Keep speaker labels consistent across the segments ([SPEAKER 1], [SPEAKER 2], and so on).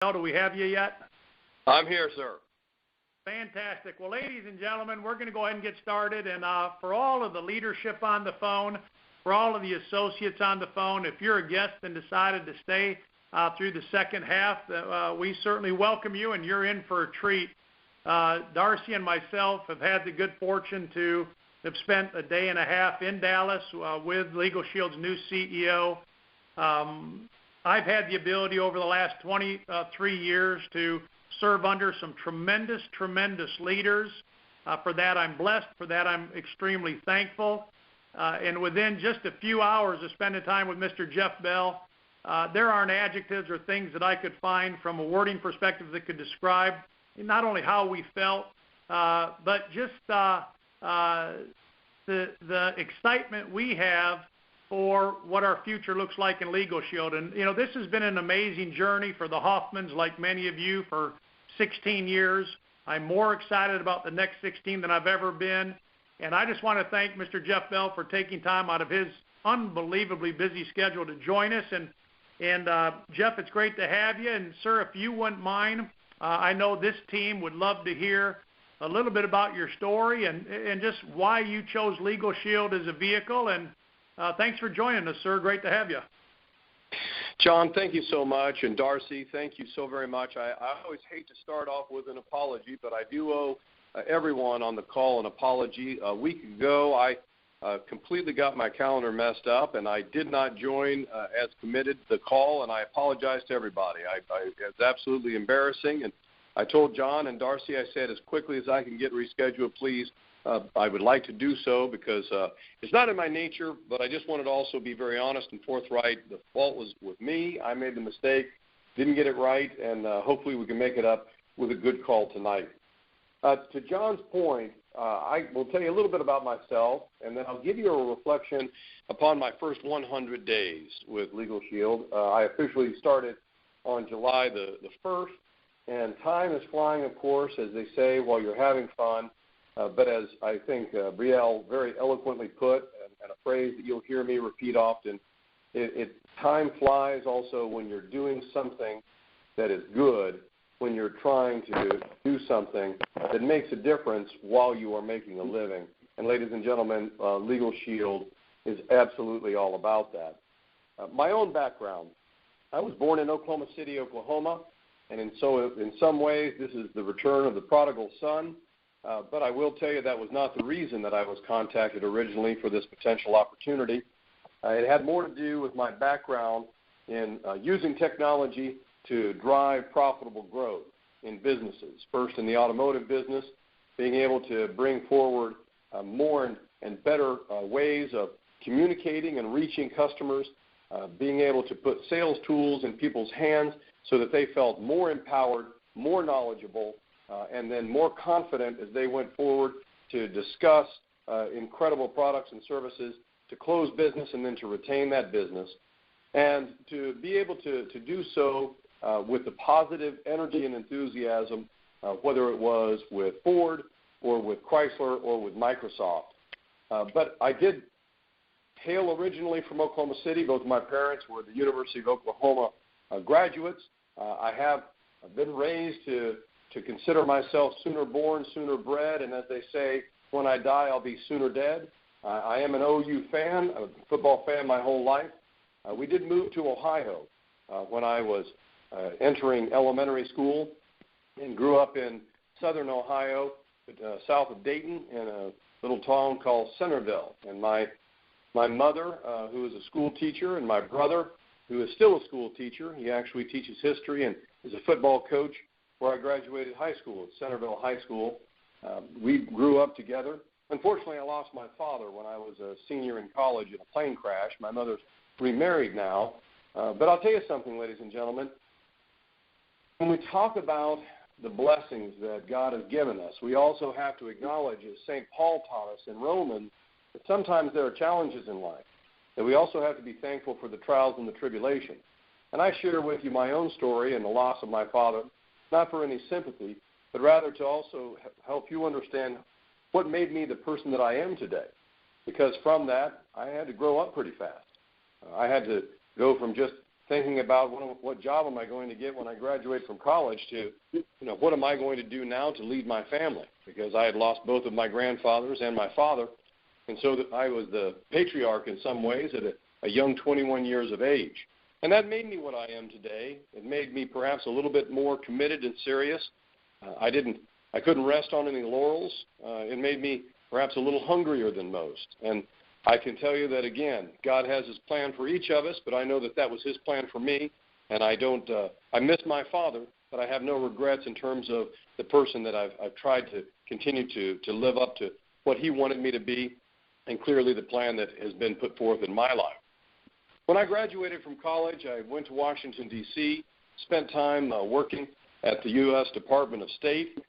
[SPEAKER 1] Do we have you yet?
[SPEAKER 2] I'm here, sir.
[SPEAKER 1] Fantastic. Well, ladies and gentlemen, we're going to go ahead and get started. And for all of the leadership on the phone, for all of the associates on the phone, if you're a guest and decided to stay through the second half, we certainly welcome you, and you're in for a treat. Darcy and myself have had the good fortune to have spent a day and a half in Dallas with Legal Shield's new CEO. I've had the ability over the last 23 years to serve under some tremendous leaders. For that, I'm blessed. For that, I'm extremely thankful. And within just a few hours of spending time with Mr. Jeff Bell, there aren't adjectives or things that I could find from a wording perspective that could describe not only how we felt, but just the excitement we have for what our future looks like in Legal Shield. And, you know, this has been an amazing journey for the Hoffmans, like many of you, for 16 years. I'm more excited about the next 16 than I've ever been. And I just want to thank Mr. Jeff Bell for taking time out of his unbelievably busy schedule to join us. And Jeff, it's great to have you. And, sir, if you wouldn't mind, I know this team would love to hear a little bit about your story and just why you chose Legal Shield as a vehicle. And thanks for joining us, sir. Great to have you.
[SPEAKER 2] John, thank you so much. And Darcy, thank you so very much. I always hate to start off with an apology, but I do owe everyone on the call an apology. A week ago, I completely got my calendar messed up, and I did not join as committed the call, and I apologize to everybody. It's absolutely embarrassing, and I told John and Darcy, I said, as quickly as I can get rescheduled, please, I would like to do so because it's not in my nature, but I just wanted to also be very honest and forthright. The fault was with me. I made the mistake, didn't get it right, and hopefully we can make it up with a good call tonight. To John's point, I will tell you a little bit about myself, and then I'll give you a reflection upon my first 100 days with Legal Shield. I officially started on July the 1st, and time is flying, of course, as they say, while you're having fun. But as I think Brielle very eloquently put, and a phrase that you'll hear me repeat often, time flies also when you're doing something that is good, when you're trying to do something that makes a difference while you are making a living. And ladies and gentlemen, Legal Shield is absolutely all about that. My own background, I was born in Oklahoma City, Oklahoma, and in some ways this is the return of the prodigal son. But I will tell you that was not the reason that I was contacted originally for this potential opportunity. It had more to do with my background in using technology to drive profitable growth in businesses. First in the automotive business, being able to bring forward more and better ways of communicating and reaching customers, being able to put sales tools in people's hands so that they felt more empowered, more knowledgeable, and then more confident as they went forward to discuss incredible products and services, to close business and then to retain that business, and to be able to do so with the positive energy and enthusiasm, whether it was with Ford or with Chrysler or with Microsoft. But I did hail originally from Oklahoma City. Both my parents were the University of Oklahoma graduates. I have been raised to consider myself sooner born, sooner bred, and as they say, when I die, I'll be sooner dead. I am an OU fan, a football fan my whole life. We did move to Ohio when I was entering elementary school and grew up in southern Ohio, south of Dayton, in a little town called Centerville. And my mother, who is a school teacher, and my brother, who is still a school teacher, he actually teaches history and is a football coach, where I graduated high school at Centerville High School. We grew up together. Unfortunately, I lost my father when I was a senior in college in a plane crash. My mother's remarried now. But I'll tell you something, ladies and gentlemen. When we talk about the blessings that God has given us, we also have to acknowledge, as St. Paul taught us in Romans, that sometimes there are challenges in life, that we also have to be thankful for the trials and the tribulation. And I share with you my own story and the loss of my father, not for any sympathy, but rather to also help you understand what made me the person that I am today. Because from that, I had to grow up pretty fast. I had to go from just thinking about what job am I going to get when I graduate from college to, what am I going to do now to lead my family? Because I had lost both of my grandfathers and my father, and so that I was the patriarch in some ways at a young 21 years of age. And that made me what I am today. It made me perhaps a little bit more committed and serious. I couldn't rest on any laurels. It made me perhaps a little hungrier than most. And I can tell you that, again, God has his plan for each of us, but I know that was his plan for me. And I miss my father, but I have no regrets in terms of the person that I've tried to continue to live up to what he wanted me to be, and clearly the plan that has been put forth in my life. When I graduated from college, I went to Washington, D.C., spent time working at the U.S. Department of State,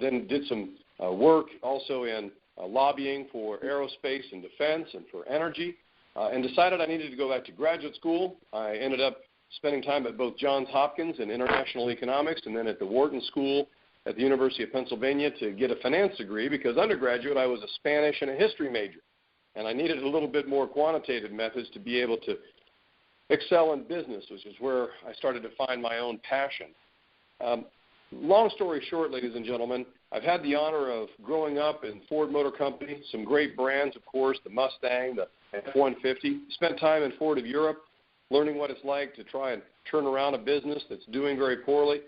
[SPEAKER 2] then did some work also in lobbying for aerospace and defense and for energy, and decided I needed to go back to graduate school. I ended up spending time at both Johns Hopkins in international economics and then at the Wharton School at the University of Pennsylvania to get a finance degree, because undergraduate I was a Spanish and a history major, and I needed a little bit more quantitative methods to be able to excel in business, which is where I started to find my own passion. Long story short, ladies and gentlemen, I've had the honor of growing up in Ford Motor Company, some great brands, of course, the Mustang, the F-150. Spent time in Ford of Europe, learning what it's like to try and turn around a business that's doing very poorly.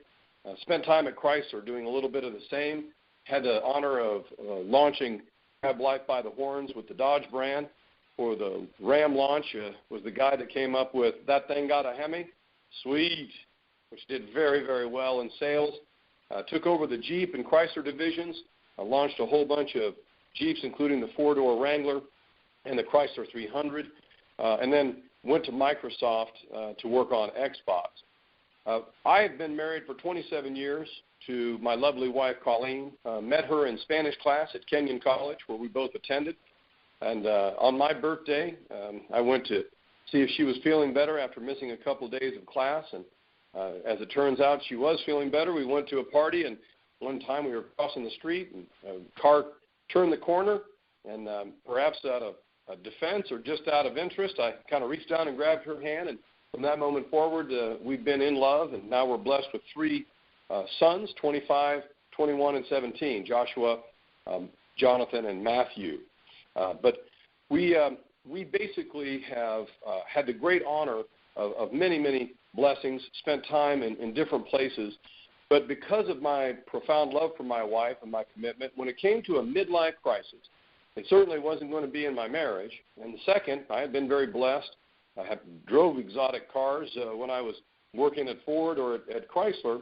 [SPEAKER 2] Spent time at Chrysler doing a little bit of the same. Had the honor of launching Grab Life by the Horns with the Dodge brand. For the Ram launch, was the guy that came up with That Thing Got a Hemi, sweet, which did very, very well in sales. Took over the Jeep and Chrysler divisions, launched a whole bunch of Jeeps, including the four-door Wrangler and the Chrysler 300, and then went to Microsoft to work on Xbox. I have been married for 27 years to my lovely wife, Colleen. Met her in Spanish class at Kenyon College, where we both attended. And on my birthday, I went to see if she was feeling better after missing a couple of days of class. And as it turns out, she was feeling better. We went to a party, and one time we were crossing the street, and a car turned the corner, and perhaps out of defense or just out of interest, I kind of reached down and grabbed her hand. And from that moment forward, we've been in love, and now we're blessed with three sons, 25, 21, and 17, Joshua, Jonathan, and Matthew. But we basically have had the great honor of many, many blessings, spent time in different places. But because of my profound love for my wife and my commitment, when it came to a midlife crisis, it certainly wasn't going to be in my marriage. And the second, I had been very blessed. I drove exotic cars when I was working at Ford or at Chrysler.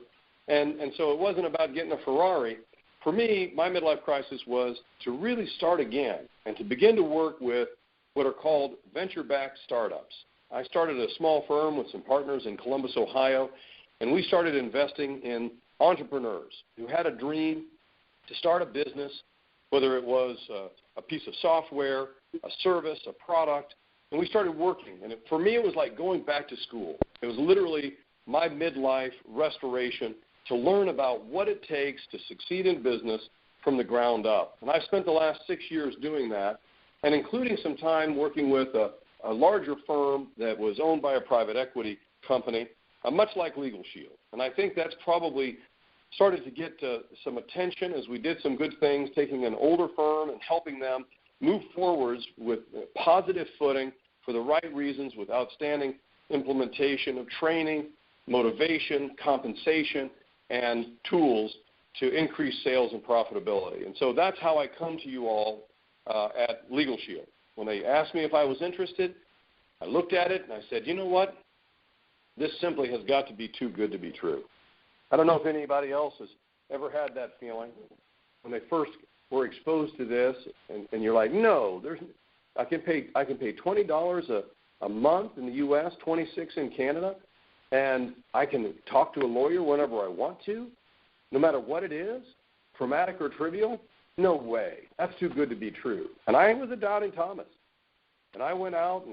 [SPEAKER 2] And so it wasn't about getting a Ferrari. For me, my midlife crisis was to really start again and to begin to work with what are called venture-backed startups. I started a small firm with some partners in Columbus, Ohio, and we started investing in entrepreneurs who had a dream to start a business, whether it was a piece of software, a service, a product, and we started working. And for me, it was like going back to school. It was literally my midlife restoration to learn about what it takes to succeed in business from the ground up. And I spent the last 6 years doing that, and including some time working with a larger firm that was owned by a private equity company, much like Legal Shield. And I think that's probably started to get some attention as we did some good things, taking an older firm and helping them move forwards with positive footing for the right reasons, with outstanding implementation of training, motivation, compensation, and tools to increase sales and profitability. And so that's how I come to you all at Legal Shield. When they asked me if I was interested, I looked at it and I said, you know what? This simply has got to be too good to be true. I don't know if anybody else has ever had that feeling when they first were exposed to this, and you're like, no, I can pay $20 a month in the U.S., $26 in Canada, and I can talk to a lawyer whenever I want to, no matter what it is, traumatic or trivial. No way. That's too good to be true. And I was a doubting Thomas. And I went out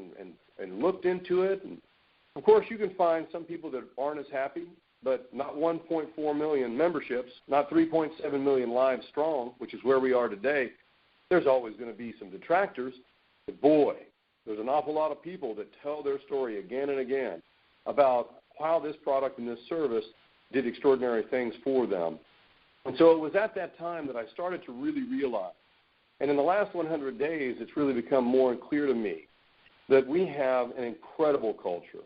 [SPEAKER 2] and looked into it. And, of course, you can find some people that aren't as happy, but not 1.4 million memberships, not 3.7 million lives strong, which is where we are today. There's always going to be some detractors. But, boy, there's an awful lot of people that tell their story again and again. about how this product and this service did extraordinary things for them. And so it was at that time that I started to really realize, and in the last 100 days, it's really become more clear to me that we have an incredible culture,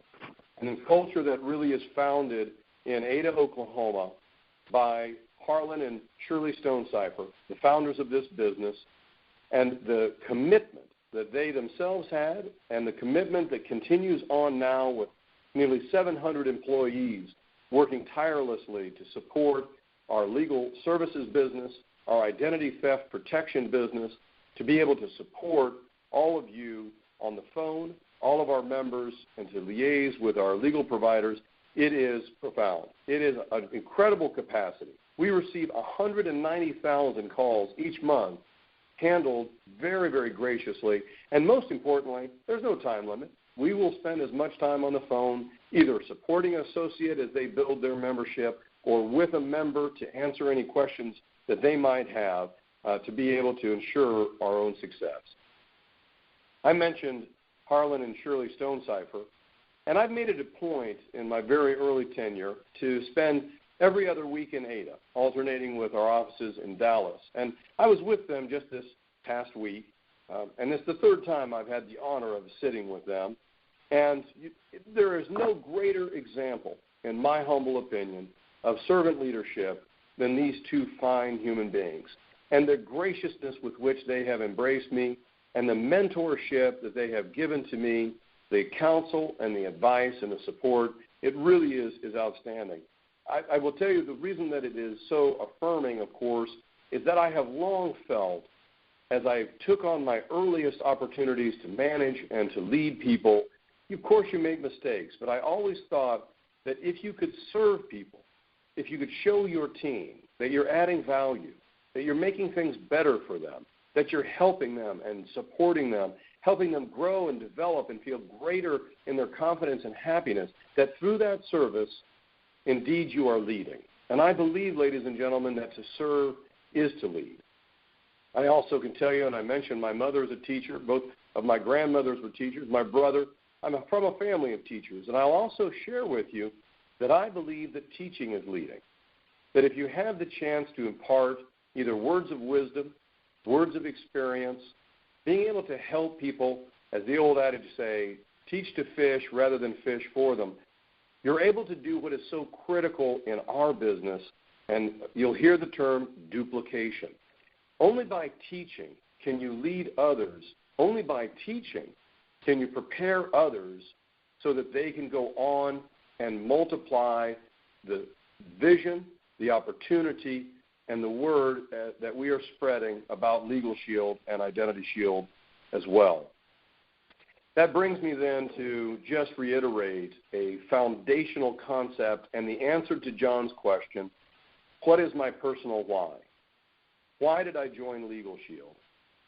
[SPEAKER 2] and a culture that really is founded in Ada, Oklahoma, by Harlan and Shirley Stonecipher, the founders of this business, and the commitment that they themselves had and the commitment that continues on now with nearly 700 employees working tirelessly to support our legal services business, our identity theft protection business, to be able to support all of you on the phone, all of our members, and to liaise with our legal providers. It is profound. It is an incredible capacity. We receive 190,000 calls each month, handled very, very graciously, and most importantly, there's no time limit. We will spend as much time on the phone either supporting an associate as they build their membership or with a member to answer any questions that they might have to be able to ensure our own success. I mentioned Harlan and Shirley Stonecipher, and I've made it a point in my very early tenure to spend every other week in Ada, alternating with our offices in Dallas. And I was with them just this past week, and it's the third time I've had the honor of sitting with them. And there is no greater example, in my humble opinion, of servant leadership than these two fine human beings. And the graciousness with which they have embraced me and the mentorship that they have given to me, the counsel and the advice and the support, it really is outstanding. I will tell you the reason that it is so affirming, of course, is that I have long felt, as I took on my earliest opportunities to manage and to lead people, of course you make mistakes, but I always thought that if you could serve people, if you could show your team that you're adding value, that you're making things better for them, that you're helping them and supporting them, helping them grow and develop and feel greater in their confidence and happiness, that through that service, indeed you are leading. And I believe, ladies and gentlemen, that to serve is to lead. I also can tell you, and I mentioned my mother is a teacher, both of my grandmothers were teachers, my brother, I'm from a family of teachers, and I'll also share with you that I believe that teaching is leading, that if you have the chance to impart either words of wisdom, words of experience, being able to help people, as the old adage say, teach to fish rather than fish for them, you're able to do what is so critical in our business, and you'll hear the term duplication. Only by teaching can you lead others. Only by teaching can you prepare others so that they can go on and multiply the vision, the opportunity, and the word that we are spreading about Legal Shield and Identity Shield as well. That brings me then to just reiterate a foundational concept and the answer to John's question, what is my personal why? Why did I join Legal Shield?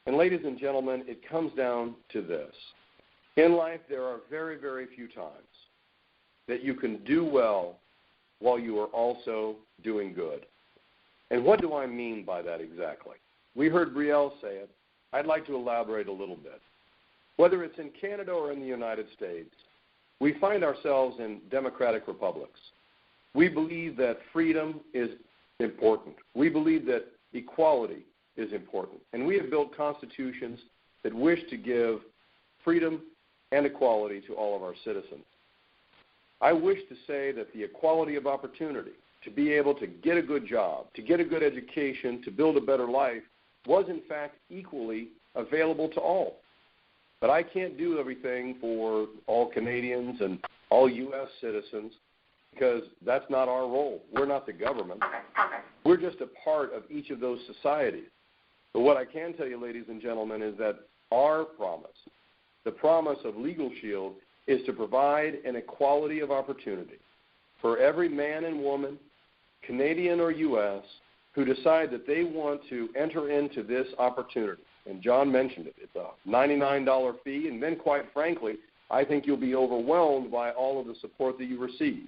[SPEAKER 2] And ladies and gentlemen, it comes down to this. In life, there are very, very few times that you can do well while you are also doing good. And what do I mean by that exactly? We heard Brielle say it. I'd like to elaborate a little bit. Whether it's in Canada or in the United States, we find ourselves in democratic republics. We believe that freedom is important. We believe that equality is important. And we have built constitutions that wish to give freedom and equality to all of our citizens. I wish to say that the equality of opportunity, to be able to get a good job, to get a good education, to build a better life, was in fact equally available to all. But I can't do everything for all Canadians and all U.S. citizens because that's not our role. We're not the government. We're just a part of each of those societies. But what I can tell you, ladies and gentlemen, is that our promise, the promise of Legal Shield, is to provide an equality of opportunity for every man and woman, Canadian or U.S., who decide that they want to enter into this opportunity. And John mentioned it. It's a $99 fee, and then quite frankly, I think you'll be overwhelmed by all of the support that you receive.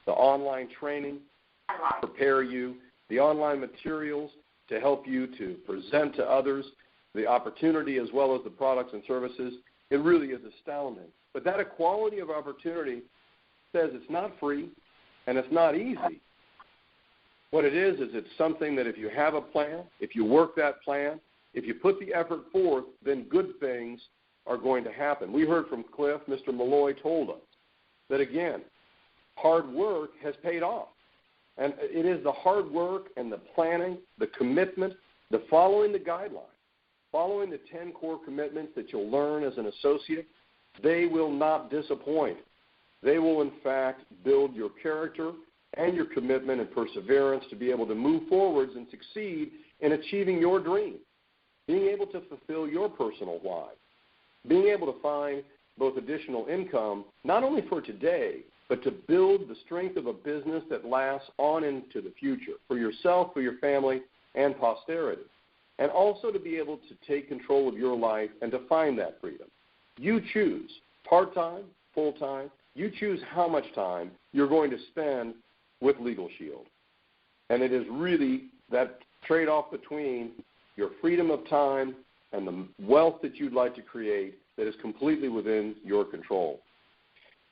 [SPEAKER 2] The online training to prepare you, the online materials to help you to present to others, the opportunity as well as the products and services, it really is astounding. But that equality of opportunity says it's not free and it's not easy. What it is it's something that if you have a plan, if you work that plan, if you put the effort forth, then good things are going to happen. We heard from Cliff, Mr. Malloy told us that, again, hard work has paid off. And it is the hard work and the planning, the commitment, the following the guidelines, following the 10 core commitments that you'll learn as an associate. They will not disappoint. They will, in fact, build your character and your commitment and perseverance to be able to move forwards and succeed in achieving your dream, being able to fulfill your personal why, being able to find both additional income, not only for today, but to build the strength of a business that lasts on into the future for yourself, for your family, and posterity. And also to be able to take control of your life and to find that freedom. You choose part-time, full-time. You choose how much time you're going to spend with Legal Shield. And it is really that trade-off between your freedom of time and the wealth that you'd like to create that is completely within your control.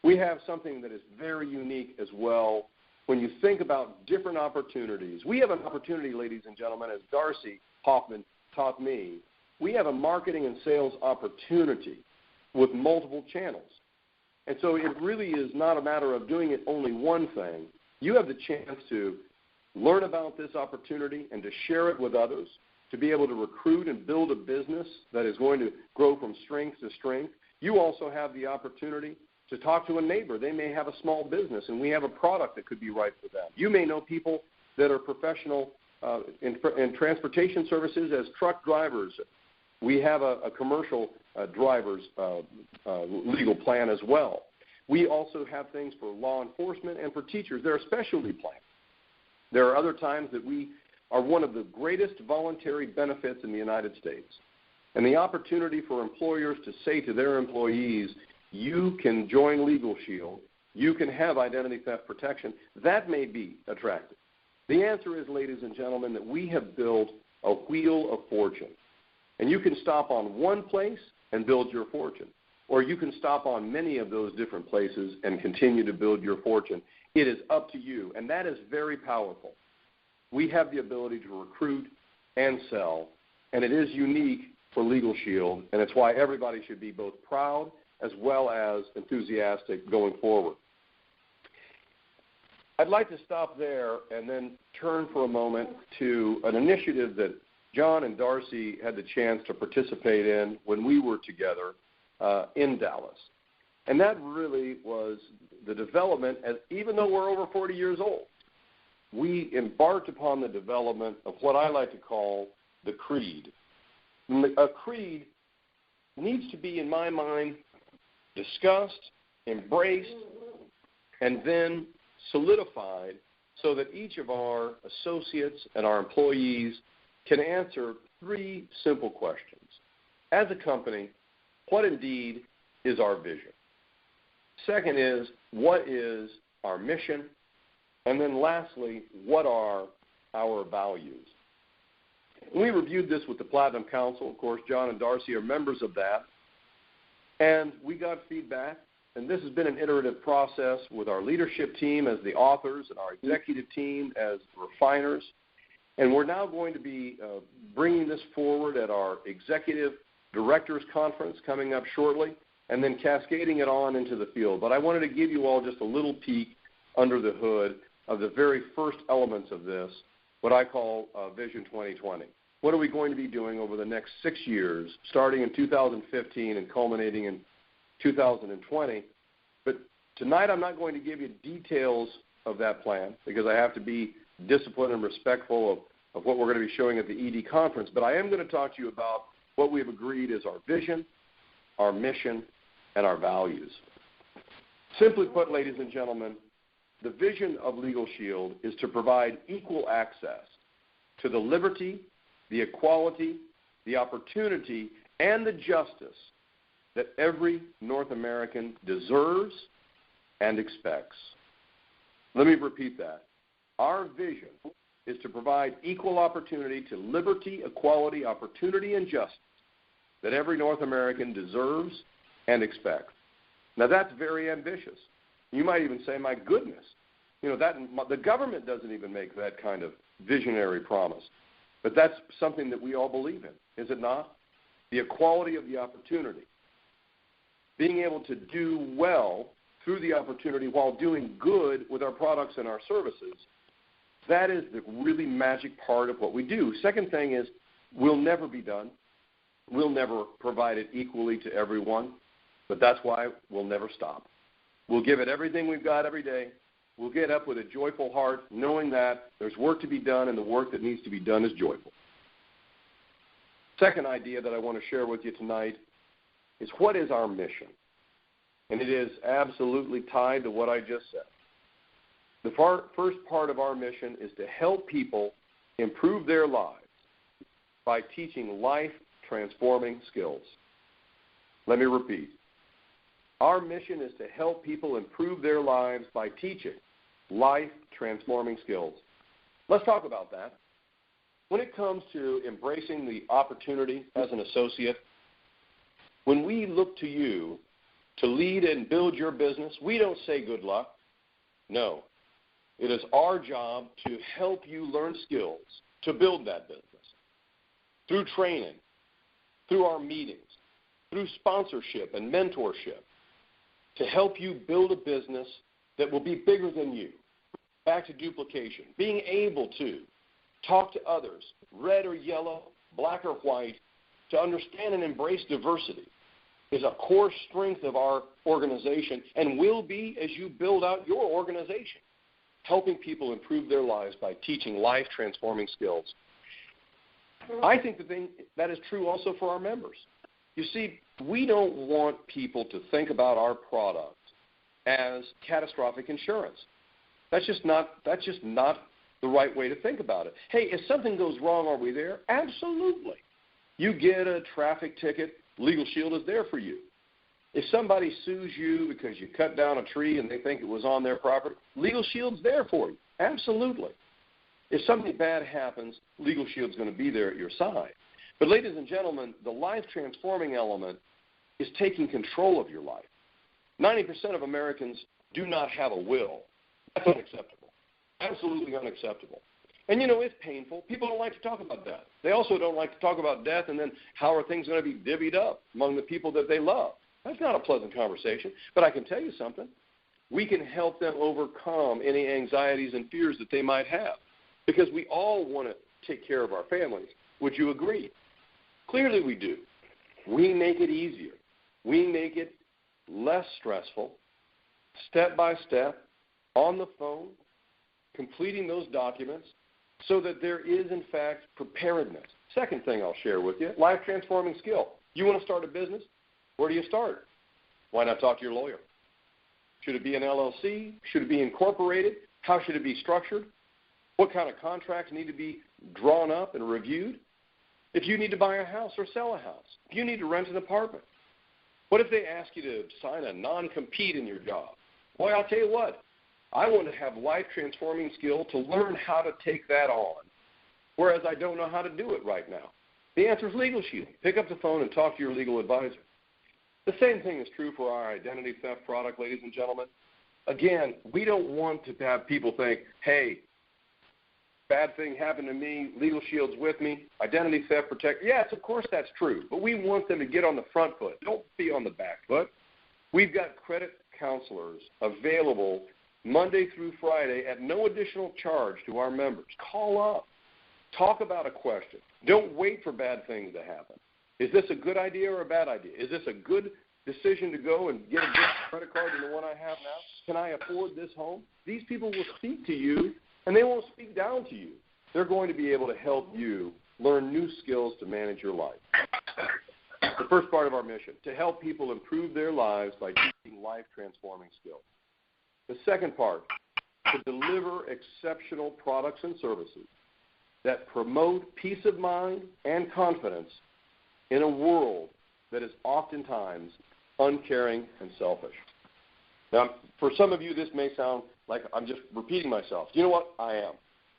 [SPEAKER 2] We have something that is very unique as well. When you think about different opportunities, we have an opportunity, ladies and gentlemen, as Darcy Hoffman taught me, we have a marketing and sales opportunity with multiple channels. And so it really is not a matter of doing it only one thing. You have the chance to learn about this opportunity and to share it with others, to be able to recruit and build a business that is going to grow from strength to strength. You also have the opportunity to talk to a neighbor. They may have a small business, and we have a product that could be right for them. You may know people that are professional in transportation services as truck drivers. We have a commercial driver's legal plan as well. We also have things for law enforcement and for teachers. There are specialty plans. There are other times that we are one of the greatest voluntary benefits in the United States. And the opportunity for employers to say to their employees, you can join Legal Shield, you can have identity theft protection, that may be attractive. The answer is, ladies and gentlemen, that we have built a wheel of fortune. And you can stop on one place and build your fortune. Or you can stop on many of those different places and continue to build your fortune. It is up to you, and that is very powerful. We have the ability to recruit and sell, and it is unique for Legal Shield, and it's why everybody should be both proud as well as enthusiastic going forward. I'd like to stop there and then turn for a moment to an initiative that John and Darcy had the chance to participate in when we were together in Dallas. And that really was the development, even though we're over 40 years old, we embarked upon the development of what I like to call the creed. A creed needs to be, in my mind, discussed, embraced, and then solidified so that each of our associates and our employees can answer three simple questions. As a company, what indeed is our vision? Second is, what is our mission? And then lastly, what are our values? We reviewed this with the Platinum Council. Of course, John and Darcy are members of that. And we got feedback, and this has been an iterative process with our leadership team as the authors and our executive team as refiners. And we're now going to be bringing this forward at our Executive Directors Conference coming up shortly, and then cascading it on into the field. But I wanted to give you all just a little peek under the hood of the very first elements of this, what I call Vision 2020. What are we going to be doing over the next 6 years, starting in 2015 and culminating in 2020? But tonight I'm not going to give you details of that plan because I have to be disciplined and respectful of what we're going to be showing at the ED conference. But I am going to talk to you about what we've agreed is our vision, our mission, and our values. Simply put, ladies and gentlemen, the vision of Legal Shield is to provide equal access to the liberty, the equality, the opportunity, and the justice that every North American deserves and expects. Let me repeat that. Our vision is to provide equal opportunity to liberty, equality, opportunity, and justice that every North American deserves and expects. Now, that's very ambitious. You might even say, my goodness, the government doesn't even make that kind of visionary promise. But that's something that we all believe in, is it not? The equality of the opportunity. Being able to do well through the opportunity while doing good with our products and our services, that is the really magic part of what we do. Second thing is, we'll never be done. We'll never provide it equally to everyone, but that's why we'll never stop. We'll give it everything we've got every day. We'll get up with a joyful heart, knowing that there's work to be done, and the work that needs to be done is joyful. Second idea that I want to share with you tonight is, what is our mission? And it is absolutely tied to what I just said. The first part of our mission is to help people improve their lives by teaching life-transforming skills. Let me repeat. Our mission is to help people improve their lives by teaching life-transforming skills. Let's talk about that. When it comes to embracing the opportunity as an associate, when we look to you to lead and build your business, we don't say good luck. No. It is our job to help you learn skills to build that business through training, through our meetings, through sponsorship and mentorship, to help you build a business that will be bigger than you. Back to duplication, being able to talk to others, red or yellow, black or white, to understand and embrace diversity is a core strength of our organization, and will be as you build out your organization, helping people improve their lives by teaching life-transforming skills. I think that is true also for our members. You see, we don't want people to think about our product as catastrophic insurance. That's just not the right way to think about it. Hey, if something goes wrong, are we there? Absolutely. You get a traffic ticket, Legal Shield is there for you. If somebody sues you because you cut down a tree and they think it was on their property, Legal Shield's there for you. Absolutely. If something bad happens, Legal Shield's going to be there at your side. But ladies and gentlemen, the life-transforming element is taking control of your life. 90% of Americans do not have a will. That's unacceptable. Absolutely unacceptable. And, it's painful. People don't like to talk about death. They also don't like to talk about death and then how are things going to be divvied up among the people that they love. That's not a pleasant conversation. But I can tell you something. We can help them overcome any anxieties and fears that they might have, because we all want to take care of our families. Would you agree? Clearly we do. We make it easier. We make it less stressful, step by step, on the phone, completing those documents, so that there is, in fact, preparedness. Second thing I'll share with you, life-transforming skill. You want to start a business? Where do you start? Why not talk to your lawyer? Should it be an LLC? Should it be incorporated? How should it be structured? What kind of contracts need to be drawn up and reviewed? If you need to buy a house or sell a house, if you need to rent an apartment, what if they ask you to sign a non-compete in your job? Boy, I'll tell you what, I want to have life-transforming skill to learn how to take that on, whereas I don't know how to do it right now. The answer is Legal Shield. Pick up the phone and talk to your legal advisor. The same thing is true for our identity theft product, ladies and gentlemen. Again, we don't want to have people think, hey, bad thing happened to me, Legal Shield's with me, identity theft protect. Yes, of course that's true, but we want them to get on the front foot. Don't be on the back foot. We've got credit counselors available Monday through Friday at no additional charge to our members. Call up. Talk about a question. Don't wait for bad things to happen. Is this a good idea or a bad idea? Is this a good decision to go and get a good credit card than the one I have now? Can I afford this home? These people will speak to you, and they won't speak down to you. They're going to be able to help you learn new skills to manage your life. The first part of our mission, to help people improve their lives by teaching life-transforming skills. The second part, to deliver exceptional products and services that promote peace of mind and confidence in a world that is oftentimes uncaring and selfish. Now, for some of you, this may sound like I'm just repeating myself. You know what? I am.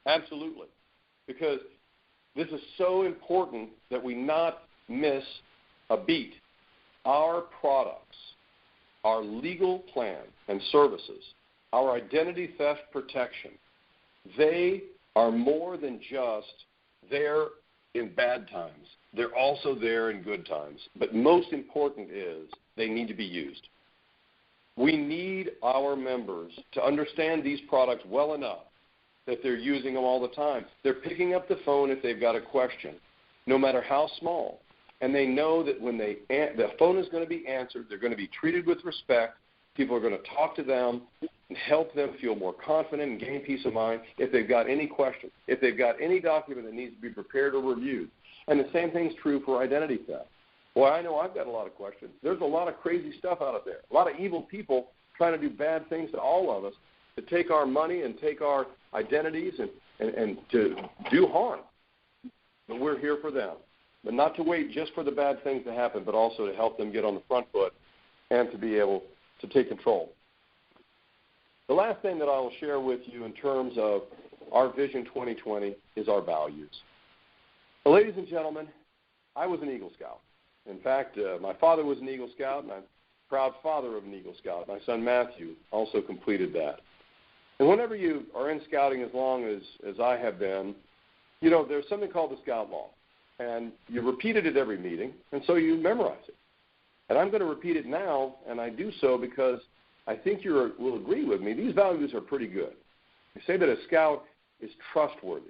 [SPEAKER 2] Absolutely. Because this is so important that we not miss a beat. Our products our legal plan and services, our identity theft protection, they are more than just there in bad times. They're also there in good times. But most important is they need to be used. We need our members to understand these products well enough that they're using them all the time. They're picking up the phone if they've got a question, no matter how small. And they know that when the phone is going to be answered, they're going to be treated with respect. People are going to talk to them and help them feel more confident and gain peace of mind if they've got any question, if they've got any document that needs to be prepared or reviewed. And the same thing's true for identity theft. Well, I know I've got a lot of questions. There's a lot of crazy stuff out there, a lot of evil people trying to do bad things to all of us, to take our money and take our identities and to do harm. But we're here for them. But not to wait just for the bad things to happen, but also to help them get on the front foot and to be able to take control. The last thing that I will share with you in terms of our Vision 2020 is our values. Well, ladies and gentlemen, I was an Eagle Scout. In fact, my father was an Eagle Scout, and I'm a proud father of an Eagle Scout. My son Matthew also completed that. And whenever you are in scouting as long as I have been, you know, there's something called the Scout Law. And you repeat it at every meeting, and so you memorize it. And I'm going to repeat it now, and I do so because I think you will agree with me. These values are pretty good. You say that a scout is trustworthy,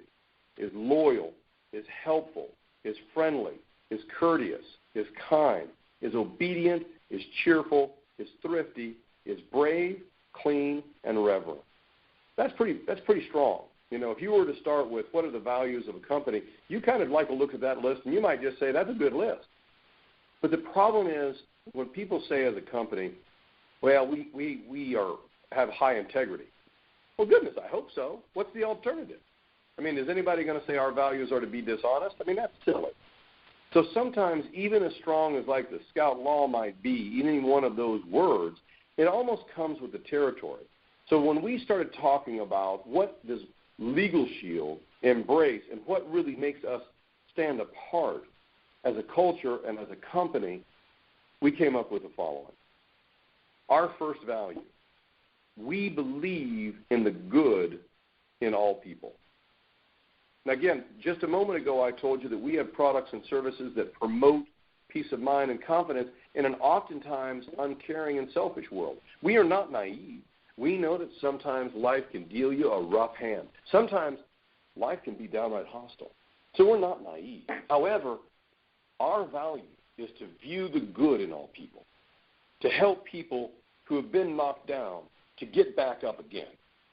[SPEAKER 2] is loyal, is helpful, is friendly, is courteous, is kind, is obedient, is cheerful, is thrifty, is brave, clean, and reverent. That's pretty strong. You know, if you were to start with what are the values of a company, you kind of like to look at that list, and you might just say that's a good list. But the problem is when people say as a company, well, we have high integrity. Well, goodness, I hope so. What's the alternative? I mean, is anybody going to say our values are to be dishonest? I mean, that's silly. So sometimes even as strong as like the Scout Law might be, any one of those words, it almost comes with the territory. So when we started talking about what does Legal Shield embrace and what really makes us stand apart as a culture and as a company, we came up with the following. Our first value, we believe in the good in all people. Now again, just a moment ago I told you that we have products and services that promote peace of mind and confidence in an oftentimes uncaring and selfish world. We are not naive. We know that sometimes life can deal you a rough hand. Sometimes life can be downright hostile. So we're not naive. However, our value is to view the good in all people, to help people who have been knocked down to get back up again,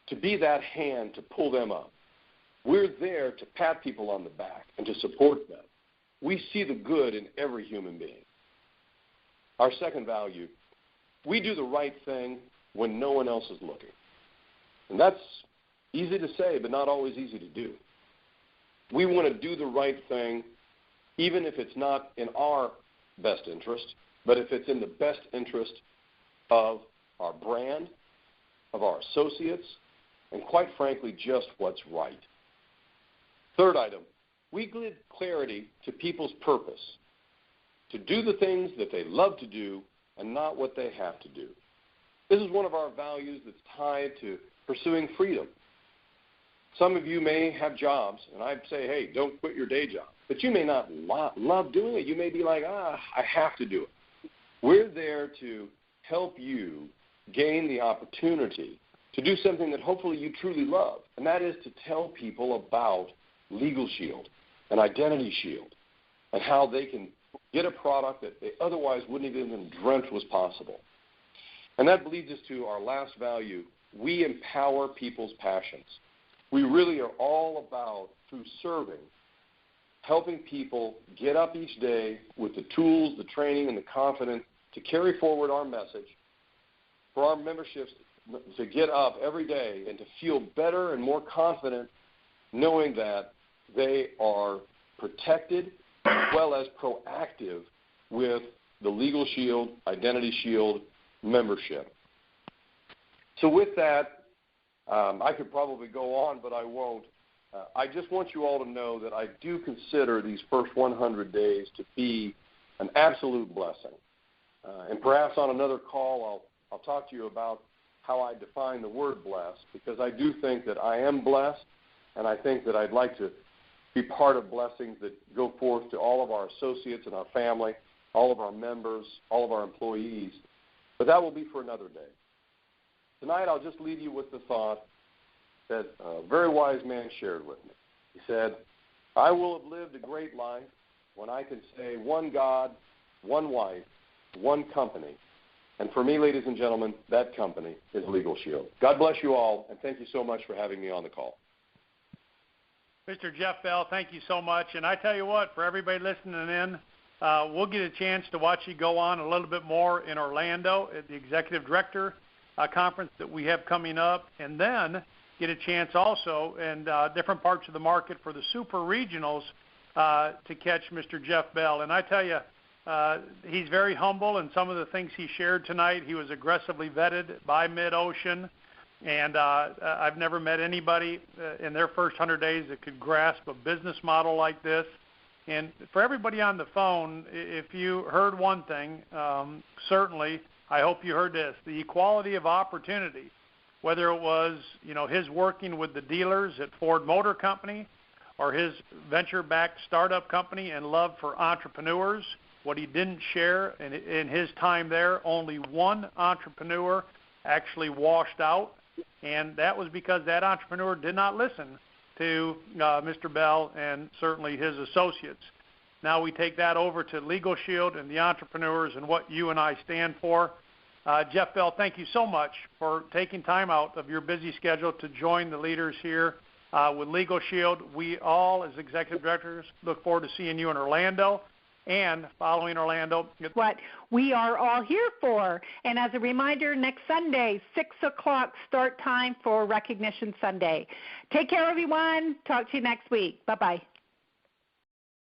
[SPEAKER 2] to be that hand to pull them up. We're there to pat people on the back and to support them. We see the good in every human being. Our second value, we do the right thing when no one else is looking. And that's easy to say, but not always easy to do. We want to do the right thing even if it's not in our best interest, but if it's in the best interest of our brand, of our associates, and quite frankly, just what's right. Third item, we give clarity to people's purpose, to do the things that they love to do and not what they have to do. This is one of our values that's tied to pursuing freedom. Some of you may have jobs, and I'd say, hey, don't quit your day job. But you may not love doing it. You may be like, I have to do it. We're there to help you gain the opportunity to do something that hopefully you truly love, and that is to tell people about Legal Shield and Identity Shield and how they can get a product that they otherwise wouldn't have even dreamt was possible. And that leads us to our last value. We empower people's passions. We really are all about, through serving, helping people get up each day with the tools, the training, and the confidence to carry forward our message, for our memberships to get up every day and to feel better and more confident knowing that they are protected as well as proactive with the Legal Shield, Identity Shield membership. So with that, I could probably go on, but I won't. I just want you all to know that I do consider these first 100 days to be an absolute blessing. And perhaps on another call I'll talk to you about how I define the word blessed, because I do think that I am blessed, and I think that I'd like to be part of blessings that go forth to all of our associates and our family, all of our members, all of our employees. But that will be for another day. Tonight I'll just leave you with the thought that a very wise man shared with me. He said, I will have lived a great life when I can say one God, one wife, one company. And for me, ladies and gentlemen, that company is Legal Shield. God bless you all, and thank you so much for having me on the call.
[SPEAKER 1] Mr. Jeff Bell, thank you so much. And I tell you what, for everybody listening in, we'll get a chance to watch you go on a little bit more in Orlando at the Executive Director Conference that we have coming up, and then get a chance also in different parts of the market for the super regionals to catch Mr. Jeff Bell. And I tell you, he's very humble, and some of the things he shared tonight, he was aggressively vetted by MidOcean, and I've never met anybody in their first 100 days that could grasp a business model like this. And for everybody on the phone, if you heard one thing, certainly I hope you heard this: the equality of opportunity. Whether it was, his working with the dealers at Ford Motor Company, or his venture-backed startup company and love for entrepreneurs, what he didn't share in his time there, only one entrepreneur actually washed out, and that was because that entrepreneur did not listen to Mr. Bell and certainly his associates. Now we take that over to Legal Shield and the entrepreneurs and what you and I stand for. Jeff Bell, thank you so much for taking time out of your busy schedule to join the leaders here with Legal Shield. We all, as executive directors, look forward to seeing you in Orlando and following Orlando.
[SPEAKER 3] What we are all here for. And as a reminder, next Sunday, 6 o'clock start time for Recognition Sunday. Take care, everyone. Talk to you next week. Bye-bye.